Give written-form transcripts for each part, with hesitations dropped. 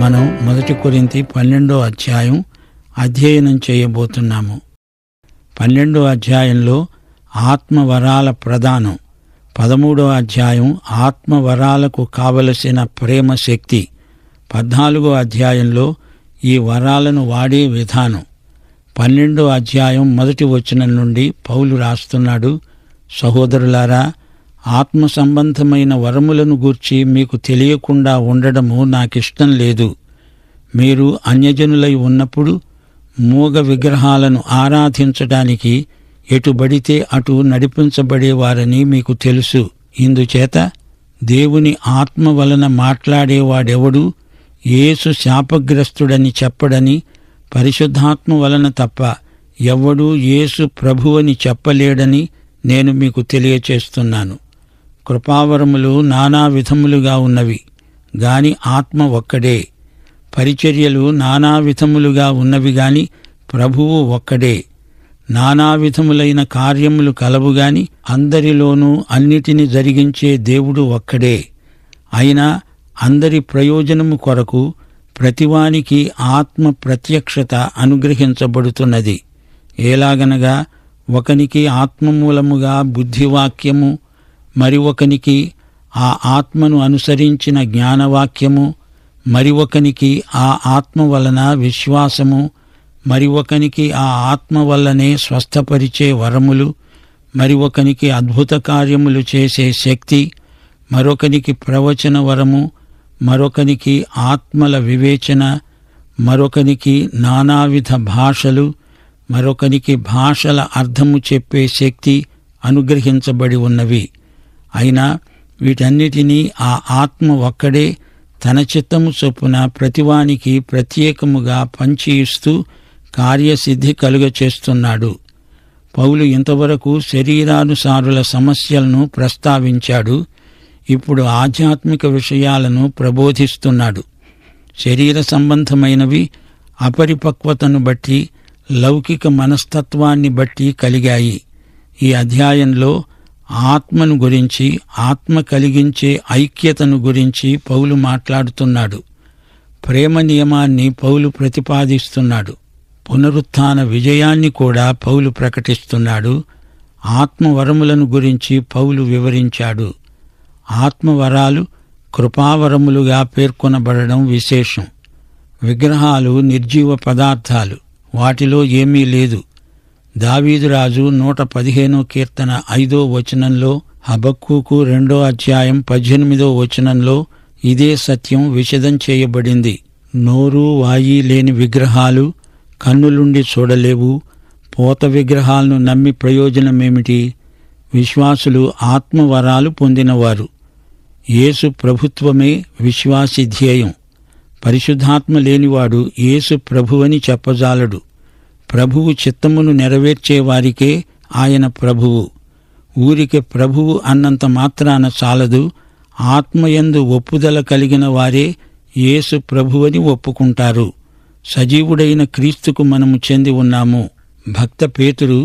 మనం 1 కొరింథీ 12వ అధ్యాయం అధ్యయనం చేయబోతున్నాము. 12వ అధ్యాయంలో ఆత్మవరాల ప్రదానం, 13వ అధ్యాయం ఆత్మవరాలకు కావలసిన ప్రేమ శక్తి, 14వ అధ్యాయంలో ఈ వరాలను వాడే విధానం. 12వ అధ్యాయం 1వ వచనం నుండి పౌలు రాస్తున్నాడు, సహోదరులారా, ఆత్మ సంబంధమైన వరములను గూర్చి మీకు తెలియకుండా ఉండడము నాకిష్టం లేదు. మీరు అన్యజనులై ఉన్నప్పుడు మూగ విగ్రహాలను ఆరాధించడానికి ఎటుబడితే అటు నడిపించబడేవారని మీకు తెలుసు. ఇందుచేత దేవుని ఆత్మ వలన మాట్లాడేవాడెవడూ యేసు శాపగ్రస్తుడని చెప్పడని, పరిశుద్ధాత్మ వలన తప్ప ఎవ్వడూ యేసు ప్రభువని చెప్పలేడని నేను మీకు తెలియచేస్తున్నాను. కృపావరములు నానా విధములుగా ఉన్నవి గాని ఆత్మ ఒక్కడే. పరిచర్యలు నానా విధములుగా ఉన్నవి గాని ప్రభువు ఒక్కడే. నానా విధములైన కార్యములు కలవు గాని అందరిలోనూ అన్నిటిని జరిగించే దేవుడు ఒక్కడే. అయినా అందరి ప్రయోజనము కొరకు ప్రతివానికి ఆత్మ ప్రత్యక్షత అనుగ్రహించబడుతున్నది. ఎలాగనగా ఒకనికి ఆత్మ మూలముగా బుద్ధివాక్యము, మరి ఒకనికి ఆ ఆత్మను అనుసరించిన జ్ఞానవాక్యము, మరి ఒకనికి ఆ ఆత్మ వలన విశ్వాసము, మరి ఒకనికి ఆ ఆత్మ వల్లనే స్వస్థపరిచే వరములు, మరి ఒకనికి అద్భుత కార్యములు చేసే శక్తి, మరొకనికి ప్రవచన వరము, మరొకనికి ఆత్మల వివేచన, మరొకనికి నానావిధ భాషలు, మరొకనికి భాషల అర్థము చెప్పే శక్తి అనుగ్రహించబడి ఉన్నవి. అయినా వీటన్నిటినీ ఆ ఆత్మ ఒక్కడే తన చిత్తము చొప్పున ప్రతివానికి ప్రత్యేకముగా పంచి ఇస్తూ కార్యసిద్ధి కలుగచేస్తున్నాడు. పౌలు ఇంతవరకు శరీరానుసారుల సమస్యలను ప్రస్తావించాడు. ఇప్పుడు ఆధ్యాత్మిక విషయాలను ప్రబోధిస్తున్నాడు. శరీర సంబంధమైనవి అపరిపక్వతను బట్టి, లౌకిక మనస్తత్వాన్ని బట్టి కలిగాయి. ఈ అధ్యాయంలో ఆత్మను గురించి, ఆత్మ కలిగించే ఐక్యతను గురించి పౌలు మాట్లాడుతున్నాడు. ప్రేమ నియమాన్ని పౌలు ప్రతిపాదిస్తున్నాడు. పునరుత్థాన విజయాన్ని కూడా పౌలు ప్రకటిస్తున్నాడు. ఆత్మవరములను గురించి పౌలు వివరించాడు. ఆత్మవరాలు కృపావరములుగా పేర్కొనబడడం విశేషం. విగ్రహాలు నిర్జీవ పదార్థాలు, వాటిలో ఏమీ లేదు. దావీదురాజు 115వ కీర్తన 5వ వచనంలో, హబక్కూకు 2వ అధ్యాయం 18వ వచనంలో ఇదే సత్యం విశదం చేయబడింది. నోరు వాయి లేని విగ్రహాలు కన్నులుండి చూడలేవు. పోత విగ్రహాలను నమ్మి ప్రయోజనమేమిటి? విశ్వాసులు ఆత్మవరాలు పొందినవారు. యేసు ప్రభుత్వమే విశ్వాసి ధ్యేయం. పరిశుద్ధాత్మ లేనివాడు యేసు ప్రభువని చెప్పజాలడు. ప్రభువు చిత్తమును నెరవేర్చేవారికే ఆయన ప్రభువు. ఊరికే ప్రభువు అన్నంత మాత్రాన చాలదు. ఆత్మయందు ఒప్పుదల కలిగిన వారే యేసు ప్రభువని ఒప్పుకుంటారు. సజీవుడైన క్రీస్తుకు మనము చెంది ఉన్నాము. భక్త పేతురు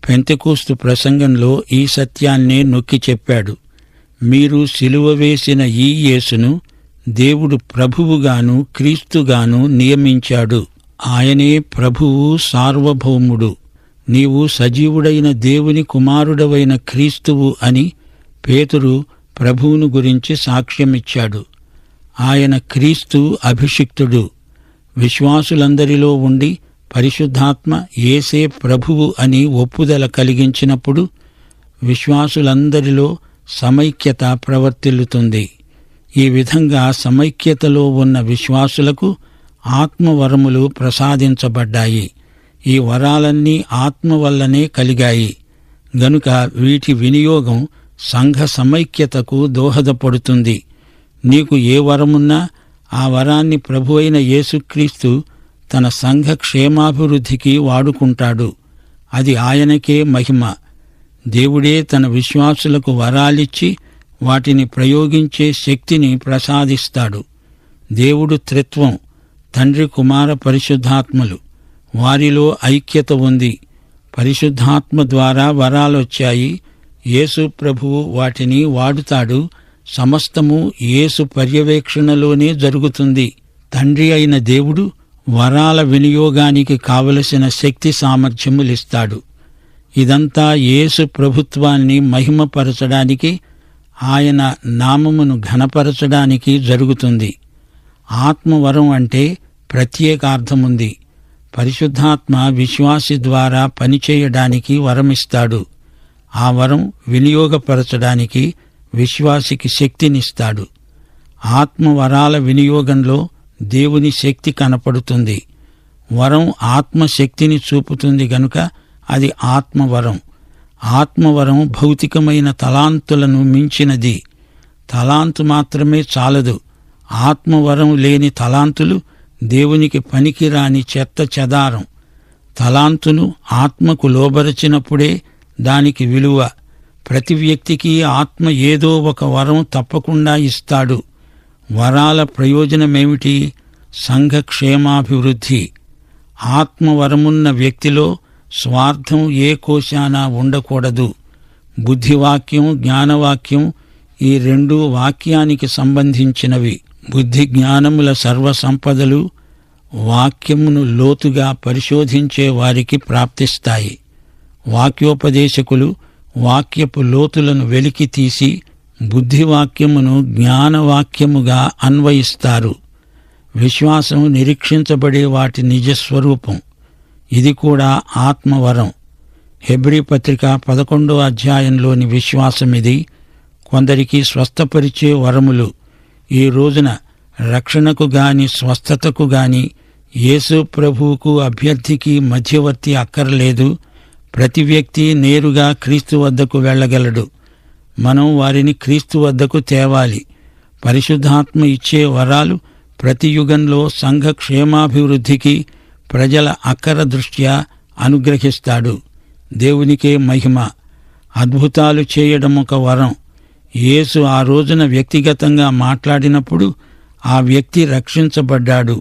పెంతెకోస్తు ప్రసంగంలో ఈ సత్యాన్నే నొక్కి చెప్పాడు. మీరు సిలువ వేసిన ఈ యేసును దేవుడు ప్రభువుగాను క్రీస్తుగాను నియమించాడు. ఆయనే ప్రభువు, సార్వభౌముడు. నీవు సజీవుడైన దేవుని కుమారుడవైన క్రీస్తువు అని పేతురు ప్రభువును గురించి సాక్ష్యమిచ్చాడు. ఆయన క్రీస్తు అభిషిక్తుడు. విశ్వాసులందరిలో ఉండి పరిశుద్ధాత్మ యేసే ప్రభువు అని ఒప్పుదల కలిగించినప్పుడు విశ్వాసులందరిలో సమైక్యత ప్రవర్తిల్లుతుంది. ఈ విధంగా సమైక్యతలో ఉన్న విశ్వాసులకు ఆత్మవరములు ప్రసాదించబడ్డాయి. ఈ వరాలన్నీ ఆత్మ వల్లనే కలిగాయి గనుక వీటి వినియోగం సంఘ సమైక్యతకు దోహదపడుతుంది. నీకు ఏ వరమున్నా ఆ వరాన్ని ప్రభువైన యేసుక్రీస్తు తన సంఘ క్షేమాభివృద్ధికి వాడుకుంటాడు. అది ఆయనకే మహిమ. దేవుడే తన విశ్వాసులకు వరాలిచ్చి వాటిని ప్రయోగించే శక్తిని ప్రసాదిస్తాడు. దేవుడు త్రిత్వం, తండ్రి, కుమార, పరిశుద్ధాత్మలు. వారిలో ఐక్యత ఉంది. పరిశుద్ధాత్మ ద్వారా వరాలొచ్చాయి. యేసు ప్రభువు వాటిని వాడుతాడు. సమస్తము యేసు పర్యవేక్షణలోనే జరుగుతుంది. తండ్రి అయిన దేవుడు వరాల వినియోగానికి కావలసిన శక్తి సామర్థ్యములిస్తాడు. ఇదంతా యేసు ప్రభుత్వాన్ని మహిమపరచడానికి, ఆయన నామమును ఘనపరచడానికి జరుగుతుంది. ఆత్మవరం అంటే ప్రత్యేకార్థముంది. పరిశుద్ధాత్మ విశ్వాసి ద్వారా పనిచేయడానికి వరమిస్తాడు. ఆ వరం వినియోగపరచడానికి విశ్వాసికి శక్తినిస్తాడు. ఆత్మవరాల వినియోగంలో దేవుని శక్తి కనపడుతుంది. వరం ఆత్మశక్తిని చూపుతుంది గనుక అది ఆత్మవరం. ఆత్మవరం భౌతికమైన తలాంతులను మించినది. తలాంతు మాత్రమే చాలదు. ఆత్మవరం లేని తలాంతులు దేవునికి పనికిరాని చెత్త చెదారం. తలాంతును ఆత్మకు లోబరచినప్పుడే దానికి విలువ. ప్రతి వ్యక్తికి ఆత్మ ఏదో ఒక వరం తప్పకుండా ఇస్తాడు. వరాల ప్రయోజనమేమిటి? సంఘ క్షేమాభివృద్ధి. ఆత్మవరమున్న వ్యక్తిలో స్వార్థం ఏ కోశాన ఉండకూడదు. బుద్ధివాక్యం, జ్ఞానవాక్యం ఈ రెండూ వాక్యానికి సంబంధించినవి. బుద్ధి జ్ఞానముల సర్వసంపదలు వాక్యమును లోతుగా పరిశోధించే వారికి ప్రాప్తిస్తాయి. వాక్యోపదేశకులు వాక్యపు లోతులను వెలికి తీసి బుద్ధివాక్యమును జ్ఞానవాక్యముగా అన్వయిస్తారు. విశ్వాసం నిరీక్షించబడే వాటి నిజస్వరూపం. ఇది కూడా ఆత్మవరం. హెబ్రీ పత్రిక 11వ అధ్యాయంలోని విశ్వాసమిది. కొందరికి స్వస్థపరిచే వరములు. ఈ రోజున రక్షణకు గాని స్వస్థతకు గాని యేసు ప్రభువుకు అభ్యర్థికి మధ్యవర్తి అక్కర్లేదు. ప్రతి వ్యక్తి నేరుగా క్రీస్తు వద్దకు వెళ్ళగలడు. మనం వారిని క్రీస్తు వద్దకు తేవాలి. పరిశుద్ధాత్మ ఇచ్చే వరాలు ప్రతి యుగంలో సంఘ క్షేమాభివృద్ధికి ప్రజల అక్కర దృష్ట్యా అనుగ్రహిస్తాడు. దేవునికే మహిమ. అద్భుతాలు చేయడం ఒక వరం. యేసు ఆ రోజున వ్యక్తిగతంగా మాట్లాడినప్పుడు ఆ వ్యక్తి రక్షించబడ్డాడు.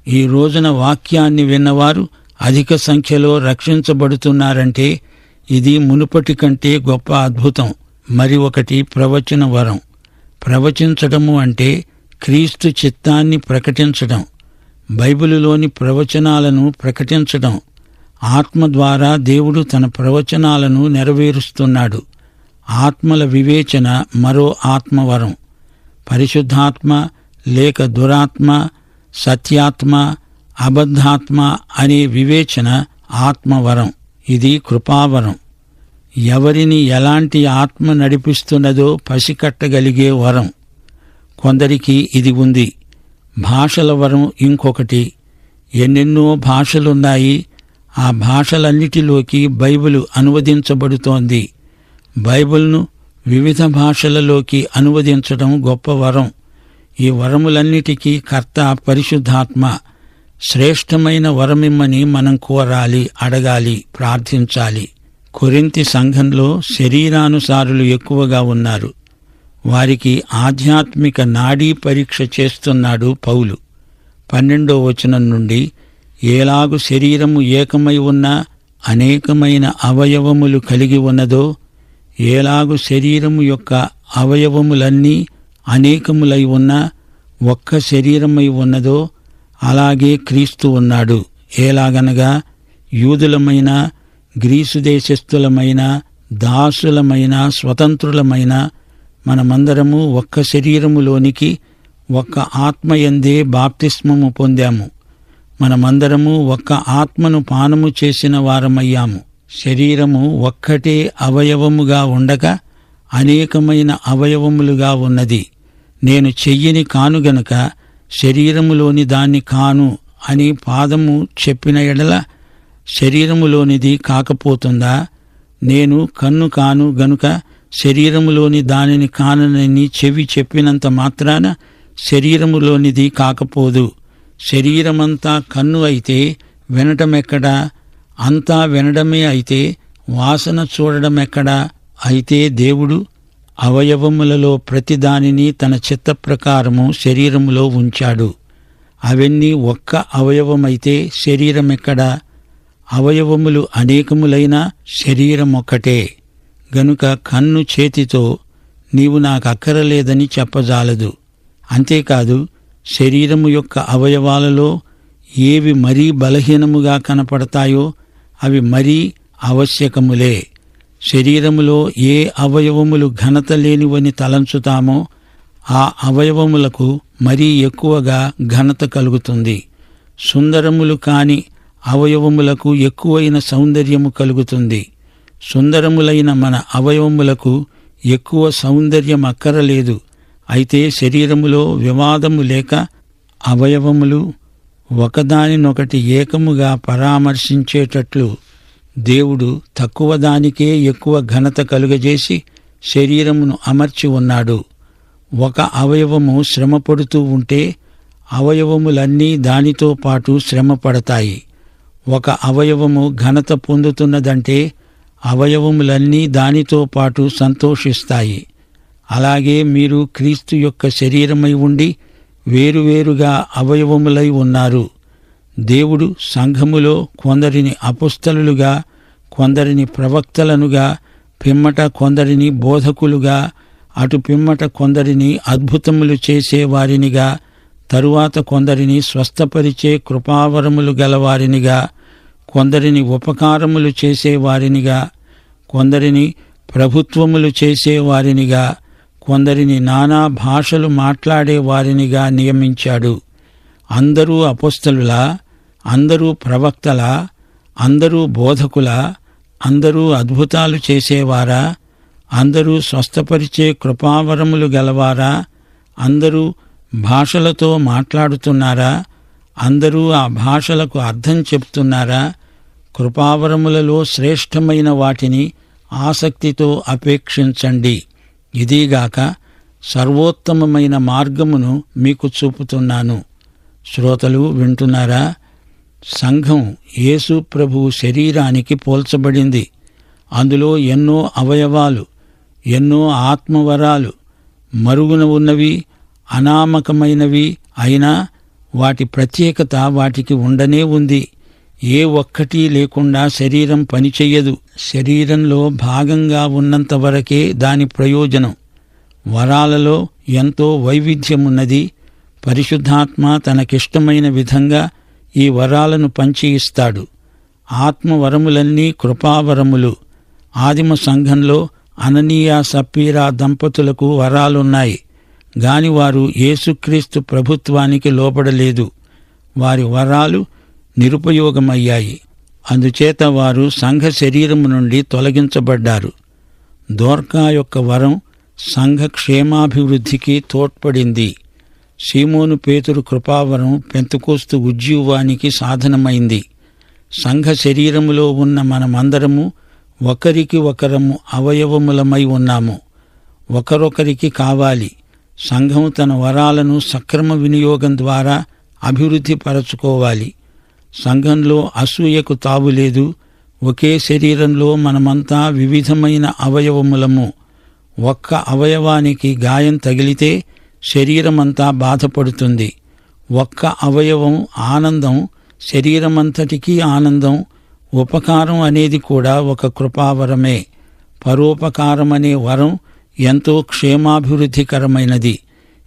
ఈ రోజున వాక్యాన్ని విన్నవారు అధిక సంఖ్యలో రక్షించబడుతున్నారంటే ఇది మునుపటి కంటే గొప్ప అద్భుతం. మరి ఒకటి ప్రవచన వరం. ప్రవచించడము అంటే క్రీస్తు చిత్తాన్ని ప్రకటించడం. బైబిలులోని ప్రవచనాలను ప్రకటించడం. ఆత్మ ద్వారా దేవుడు తన ప్రవచనాలను నెరవేరుస్తున్నాడు. ఆత్మల వివేచన మరో ఆత్మవరం. పరిశుద్ధాత్మ లేక దురాత్మ, సత్యాత్మ, అబద్ధాత్మ అనే వివేచన ఆత్మవరం. ఇది కృపావరం. ఎవరిని ఎలాంటి ఆత్మ నడిపిస్తున్నదో పసికట్టగలిగే వరం. కొందరికి ఇది ఉంది. భాషల వరం ఇంకొకటి. ఎన్నెన్నో భాషలున్నాయి. ఆ భాషలన్నిటిలోకి బైబిలు అనువదించబడుతోంది. బైబిల్ను వివిధ భాషలలోకి అనువదించడం గొప్ప వరం. ఈ వరములన్నిటికీ కర్త పరిశుద్ధాత్మ. శ్రేష్టమైన వరమిమ్మని మనం కోరాలి, అడగాలి, ప్రార్థించాలి. కొరింథీ సంఘంలో శరీరానుసారులు ఎక్కువగా ఉన్నారు. వారికి ఆధ్యాత్మిక నాడీ పరీక్ష చేస్తున్నాడు పౌలు. 12వ వచనం నుండి, ఏలాగు శరీరము ఏకమై ఉన్నా అనేకమైన అవయవములు కలిగి ఉన్నదో, ఏలాగు శరీరము యొక్క అవయవములన్నీ అనేకములై ఉన్నా ఒక్క శరీరమై ఉన్నదో, అలాగే క్రీస్తు ఉన్నాడు. ఏలాగనగా యూదులమైన, గ్రీసు దేశస్థులమైన, దాసులమైన, స్వతంత్రులమైన మనమందరము ఒక్క శరీరములోనికి ఒక్క ఆత్మయందే బాప్తిస్మము పొందాము. మనమందరము ఒక్క ఆత్మను పానము చేసిన వారమయ్యాము. శరీరము ఒక్కటే అవయవముగా ఉండగా అనేకమైన అవయవములుగా ఉన్నది. నేను చెయ్యిని కాను గనుక శరీరములోని దాన్ని కాను అని పాదము చెప్పిన ఎడల శరీరములోనిది కాకపోతుందా? నేను కన్ను కాను గనుక శరీరములోని దానిని కానని చెవి చెప్పినంత మాత్రాన శరీరములోనిది కాకపోదు. శరీరమంతా కన్ను అయితే వినటమెక్కడా? అంతా వినడమే అయితే వాసన చూడడమెక్కడా? అయితే దేవుడు అవయవములలో ప్రతిదానిని తన చిత్త ప్రకారము శరీరములో ఉంచాడు. అవన్నీ ఒక్క అవయవమైతే శరీరమెక్కడా? అవయవములు అనేకములైనా శరీరమొక్కటే. గనుక కన్ను చేతితో నీవు నాకు అక్కరలేదని చెప్పజాలదు. అంతేకాదు, శరీరము యొక్క అవయవాలలో ఏవి మరీ బలహీనముగా కనపడతాయో అవి మరీ ఆవశ్యకములే. శరీరములో ఏ అవయవములు ఘనత లేనివని తలంచుతామో ఆ అవయవములకు మరీ ఎక్కువగా ఘనత కలుగుతుంది. సుందరములు కాని అవయవములకు ఎక్కువైన సౌందర్యము కలుగుతుంది. సుందరములైన మన అవయవములకు ఎక్కువ సౌందర్యం అక్కరలేదు. అయితే శరీరములో వివాదము లేక అవయవములు ఒకదానినొకటి ఏకముగా పరామర్శించేటట్లు దేవుడు తక్కువ దానికే ఎక్కువ ఘనత కలుగజేసి శరీరమును అమర్చి ఉన్నాడు. ఒక అవయవము శ్రమపడుతూ ఉంటే అవయవములన్నీ దానితో పాటు శ్రమపడతాయి. ఒక అవయవము ఘనత పొందుతున్నదంటే అవయవములన్నీ దానితో పాటు సంతోషిస్తాయి. అలాగే మీరు క్రీస్తు యొక్క శరీరమై ఉండి వేరువేరుగా అవయవములై ఉన్నారు. దేవుడు సంఘములో కొందరిని అపుస్తలులుగా, కొందరిని ప్రవక్తలనుగా, పిమ్మట కొందరిని బోధకులుగా, అటు పిమ్మట కొందరిని అద్భుతములు చేసేవారినిగా, తరువాత కొందరిని స్వస్థపరిచే కృపావరములు గలవారినిగా, కొందరిని ఉపకారములు చేసేవారినిగా, కొందరిని ప్రభుత్వములు చేసేవారినిగా, కొందరిని నానా భాషలు మాట్లాడేవారినిగా నియమించాడు. అందరూ అపోస్తలులా? అందరూ ప్రవక్తలా? అందరూ బోధకులా? అందరూ అద్భుతాలు చేసేవారా? అందరూ స్వస్థపరిచే కృపావరములు గలవారా? అందరూ భాషలతో మాట్లాడుతున్నారా? అందరూ ఆ భాషలకు అర్థం చెప్తున్నారా? కృపావరములలో శ్రేష్టమైన వాటిని ఆసక్తితో అపేక్షించండి. ఇదీగాక సర్వోత్తమమైన మార్గమును మీకు చూపుతున్నాను. శ్రోతలు వింటున్నారా? సంఘం యేసు ప్రభువు శరీరానికి పోల్చబడింది. అందులో ఎన్నో అవయవాలు, ఎన్నో ఆత్మవరాలు, మరుగున ఉన్నవి, అనామకమైనవి అయినా వాటి ప్రత్యేకత వాటికి ఉండనే ఉంది. ఏ ఒక్కటీ లేకుండా శరీరం పనిచెయ్యదు. శరీరంలో భాగంగా ఉన్నంతవరకే దాని ప్రయోజనం. వరాలలో ఎంతో వైవిధ్యమున్నది. పరిశుద్ధాత్మ తనకిష్టమైన విధంగా ఈ వరాలను పంచి ఇస్తాడు. ఆత్మవరములన్నీ కృపావరములు. ఆదిమ సంఘంలో అననీయ సప్పీరా దంపతులకు వరాలున్నాయి గాని వారు యేసుక్రీస్తు ప్రభుత్వానికి లోబడలేదు. వారి వరాలు నిరుపయోగమయ్యాయి. అందుచేత వారు సంఘ శరీరము నుండి తొలగించబడ్డారు. దోర్కా యొక్క వరం సంఘ క్షేమాభివృద్ధికి తోడ్పడింది. సీమోను పేతురు కృపావరం పెంతెకోస్తు ఉజ్జీవానికి సాధనమైంది. సంఘ శరీరములో ఉన్న మనమందరము ఒకరికి ఒకరము అవయవములమై ఉన్నాము. ఒకరొకరికి కావాలి. సంఘం తన వరాలను సక్రమ వినియోగం ద్వారా అభివృద్ధి పరచుకోవాలి. సంఘంలో అసూయకు తావులేదు. ఒకే శరీరంలో మనమంతా వివిధమైన అవయవములము. ఒక్క అవయవానికి గాయం తగిలితే శరీరమంతా బాధపడుతుంది. ఒక్క అవయవం ఆనందం శరీరమంతటికీ ఆనందం. ఉపకారం అనేది కూడా ఒక కృపావరమే. పరోపకారం అనే వరం ఎంతో క్షేమాభివృద్ధికరమైనది.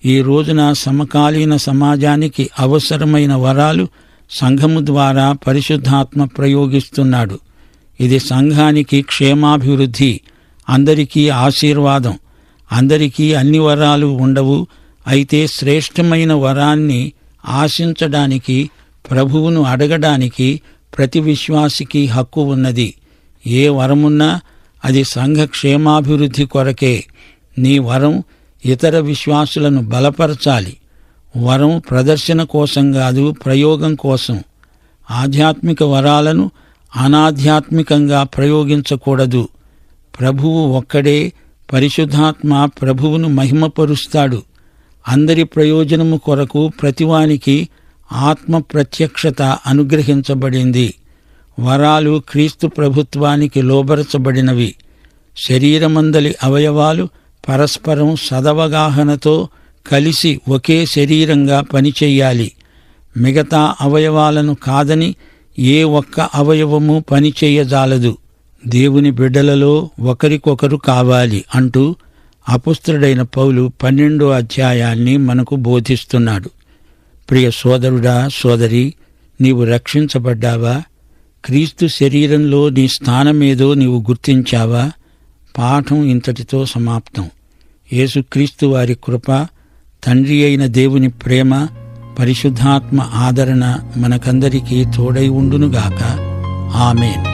ఈ రోజున సమకాలీన సమాజానికి అవసరమైన వరాలు సంఘము ద్వారా పరిశుద్ధాత్మ ప్రయోగిస్తున్నాడు. ఇది సంఘానికి క్షేమాభివృద్ధి, అందరికీ ఆశీర్వాదం. అందరికీ అన్ని వరాలు ఉండవు. అయితే శ్రేష్టమైన వరాన్ని ఆశించడానికి, ప్రభువును అడగడానికి ప్రతి విశ్వాసికి హక్కు ఉన్నది. ఏ వరమున్నా అది సంఘ క్షేమాభివృద్ధి కొరకే. నీ వరం ఇతర విశ్వాసులను బలపరచాలి. వరం ప్రదర్శన కోసం కాదు, ప్రయోగం కోసం. ఆధ్యాత్మిక వరాలను అనాధ్యాత్మికంగా ప్రయోగించకూడదు. ప్రభువు ఒక్కడే. పరిశుద్ధాత్మ ప్రభువును మహిమపరుస్తాడు. అందరి ప్రయోజనము కొరకు ప్రతివానికి ఆత్మ ప్రత్యక్షత అనుగ్రహించబడింది. వరాలు క్రీస్తు ప్రభుత్వానికి లోబరచబడినవి. శరీరమందలి అవయవాలు పరస్పరం సదవగాహనతో కలిసి ఒకే శరీరంగా పనిచెయ్యాలి. మిగతా అవయవాలను కాదని ఏ ఒక్క అవయవము పనిచెయ్యజాలదు. దేవుని బిడ్డలలో ఒకరికొకరు కావాలి అంటూ అపుస్తలుడైన పౌలు 12వ అధ్యాయాన్ని మనకు బోధిస్తున్నాడు. ప్రియ సోదరుడా, సోదరి, నీవు రక్షించబడ్డావా? క్రీస్తు శరీరంలో నీ స్థానమేదో నీవు గుర్తించావా? పాఠం ఇంతటితో సమాప్తం. యేసుక్రీస్తు వారి కృప, తండ్రి అయిన దేవుని ప్రేమ, పరిశుద్ధాత్మ ఆదరణ మనకందరికీ తోడై ఉండునుగాక. ఆమేన్.